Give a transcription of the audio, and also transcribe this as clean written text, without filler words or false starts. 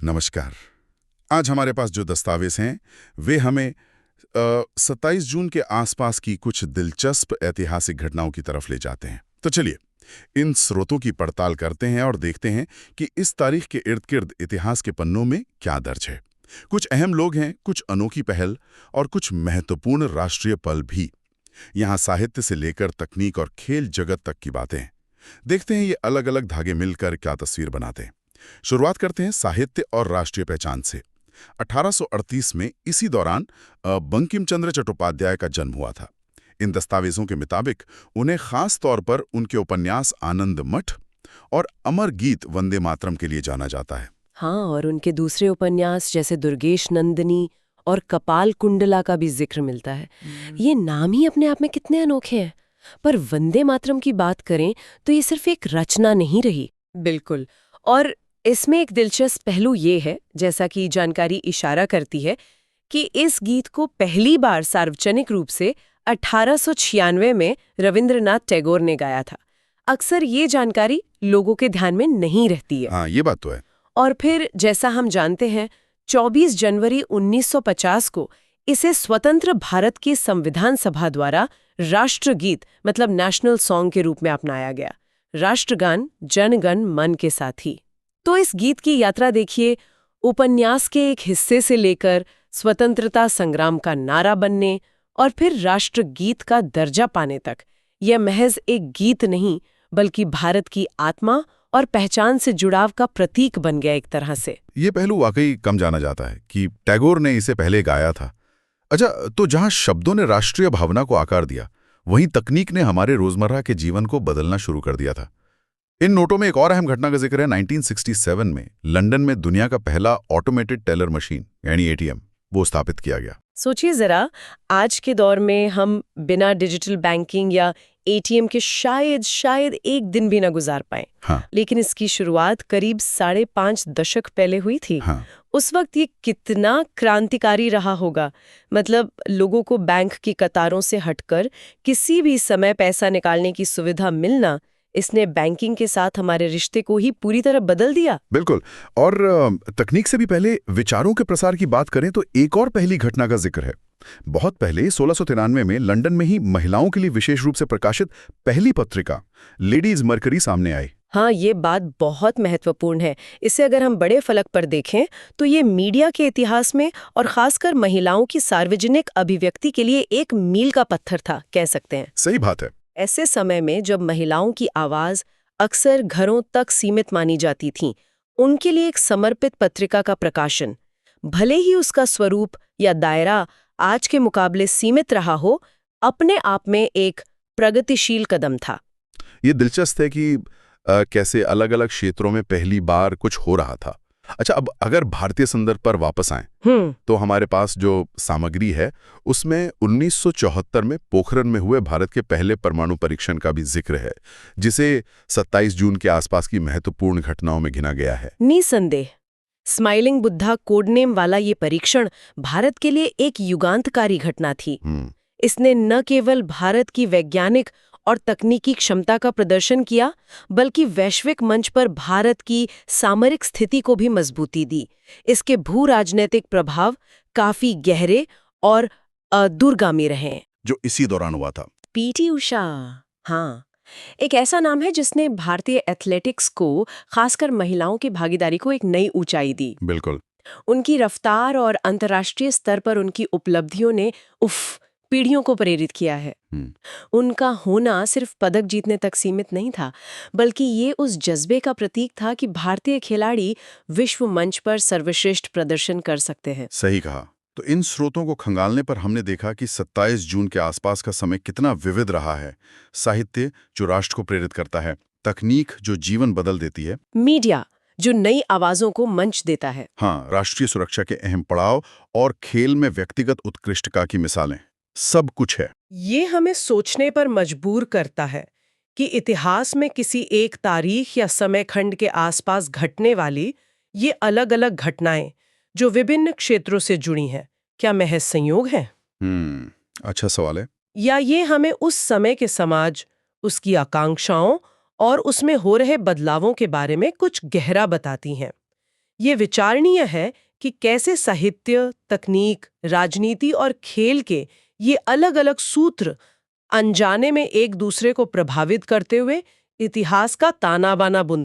नमस्कार। आज हमारे पास जो दस्तावेज हैं वे हमें 27 जून के आसपास की कुछ दिलचस्प ऐतिहासिक घटनाओं की तरफ ले जाते हैं। तो चलिए इन स्रोतों की पड़ताल करते हैं और देखते हैं कि इस तारीख के इर्द गिर्द इतिहास के पन्नों में क्या दर्ज है। कुछ अहम लोग हैं, कुछ अनोखी पहल और कुछ महत्वपूर्ण राष्ट्रीय पल भी। यहाँ साहित्य से लेकर तकनीक और खेल जगत तक की बातें हैं। देखते हैं ये अलग अलग धागे मिलकर क्या तस्वीर बनाते हैं। शुरुआत करते हैं साहित्य और राष्ट्रीय पहचान से। 1838 में इसी दौरान बंकिम चंद्र चट्टोपाध्याय का जन्म हुआ था। इन दस्तावेजों के मुताबिक उन्हें खास तौर पर उनके उपन्यास आनंद मठ और अमर गीत वंदे मातरम के लिए जाना जाता है। हाँ, और उनके दूसरे उपन्यास जैसे दुर्गेश नंदिनी और कपाल कुंडला का भी जिक्र मिलता है। ये नाम ही अपने आप में कितने अनोखे हैं। पर वंदे मातरम की बात करें तो ये सिर्फ एक रचना नहीं रही। बिल्कुल। और इसमें एक दिलचस्प पहलू ये है, जैसा कि जानकारी इशारा करती है, कि इस गीत को पहली बार सार्वजनिक रूप से 1896 में रविंद्रनाथ टैगोर ने गाया था। अक्सर ये जानकारी लोगों के ध्यान में नहीं रहती है। हाँ, ये बात तो है। और फिर जैसा हम जानते हैं, 24 जनवरी 1950 को इसे स्वतंत्र भारत की संविधान सभा द्वारा राष्ट्रगीत मतलब नेशनल सॉन्ग के रूप में अपनाया गया। राष्ट्रगान जन गण मन के साथ ही। तो इस गीत की यात्रा देखिए, उपन्यास के एक हिस्से से लेकर स्वतंत्रता संग्राम का नारा बनने और फिर राष्ट्रगीत का दर्जा पाने तक। यह महज एक गीत नहीं, बल्कि भारत की आत्मा और पहचान से जुड़ाव का प्रतीक बन गया एक तरह से। ये पहलू वाकई कम जाना जाता है कि टैगोर ने इसे पहले गाया था। अच्छा, तो जहां शब्दों ने राष्ट्रीय भावना को आकार दिया, वहीं तकनीक ने हमारे रोजमर्रा के जीवन को बदलना शुरू कर दिया था। इन नोटों में एक और अहम घटना का जिक्र है। 1967 में लंदन में दुनिया का पहला ऑटोमेटेड टेलर मशीन यानी एटीएम वो स्थापित किया गया। सोचिए जरा, आज के दौर में हम बिना डिजिटल बैंकिंग या एटीएम के शायद एक दिन भी ना गुजार पाए। हाँ। लेकिन इसकी शुरुआत करीब 5.5 दशक पहले हुई थी। हाँ। उस वक्त ये कितना क्रांतिकारी रहा होगा। मतलब लोगों को बैंक की कतारों से हटकर किसी भी समय पैसा निकालने की सुविधा मिलना, इसने बैंकिंग के साथ हमारे रिश्ते को ही पूरी तरह बदल दिया। बिल्कुल। और तकनीक से भी पहले विचारों के प्रसार की बात करें तो एक और पहली घटना का जिक्र है। बहुत पहले 1693 में लंदन में ही महिलाओं के लिए विशेष रूप से प्रकाशित पहली पत्रिका लेडीज मर्करी सामने आई। हाँ, ये बात बहुत महत्वपूर्ण है। इसे अगर हम बड़े फलक पर देखें तो ये मीडिया के इतिहास में और खासकर महिलाओं की सार्वजनिक अभिव्यक्ति के लिए एक मील का पत्थर था, कह सकते हैं। सही बात है। ऐसे समय में जब महिलाओं की आवाज अक्सर घरों तक सीमित मानी जाती थी, उनके लिए एक समर्पित पत्रिका का प्रकाशन, भले ही उसका स्वरूप या दायरा आज के मुकाबले सीमित रहा हो, अपने आप में एक प्रगतिशील कदम था। ये दिलचस्प है कि कैसे अलग अलग क्षेत्रों में पहली बार कुछ हो रहा था। अच्छा, अब अगर भारतीय संदर्भ पर वापस आएं तो हमारे पास जो सामग्री है उसमें 1974 में पोखरण में हुए भारत के पहले परमाणु परीक्षण का भी जिक्र है, जिसे 27 जून के आसपास की महत्वपूर्ण घटनाओं में गिना गया है। निसंदेह स्माइलिंग बुद्धा कोडनेम वाला ये परीक्षण भारत के लिए एक युगांतकारी घटना थी। इसने न केवल भारत की वैज्ञानिक और तकनीकी क्षमता का प्रदर्शन किया, बल्कि वैश्विक मंच पर भारत की सामरिक स्थिति को भी मजबूती दी। इसके भू राजनीतिक प्रभाव काफी गहरे और दूरगामी रहे। जो इसी दौरान हुआ था। पीटी उषा, हाँ, एक ऐसा नाम है जिसने भारतीय एथलेटिक्स को, खासकर महिलाओं की भागीदारी को एक नई ऊंचाई दी। बिल्कुल। उनकी रफ्तार और अंतर्राष्ट्रीय स्तर पर उनकी उपलब्धियों ने पीढ़ियों को प्रेरित किया है। उनका होना सिर्फ पदक जीतने तक सीमित नहीं था, बल्कि ये उस जज्बे का प्रतीक था कि भारतीय खिलाड़ी विश्व मंच पर सर्वश्रेष्ठ प्रदर्शन कर सकते हैं। सही कहा। तो इन स्रोतों को खंगालने पर हमने देखा कि 27 जून के आसपास का समय कितना विविध रहा है। साहित्य जो राष्ट्र को प्रेरित करता है, तकनीक जो जीवन बदल देती है, मीडिया जो नई आवाजों को मंच देता है, हाँ, राष्ट्रीय सुरक्षा के अहम पड़ाव और खेल में व्यक्तिगत उत्कृष्टता की मिसालें, सब कुछ है। ये हमें सोचने पर मजबूर करता है कि इतिहास में किसी एक तारीख या समय खंड के आसपास घटने वाली ये अलग-अलग घटनाएं जो विभिन्न क्षेत्रों से जुड़ी हैं, क्या महज संयोग हैं? अच्छा सवाल है। या ये हमें उस समय के समाज, उसकी आकांक्षाओं और उसमें हो रहे बदलावों के बारे में कुछ गहरा बताती हैं? ये विचारणीय है कि कैसे साहित्य, तकनीक, राजनीति और खेल के ये अलग-अलग सूत्र अनजाने में एक दूसरे को प्रभावित करते हुए इतिहास का ताना-बाना बुनते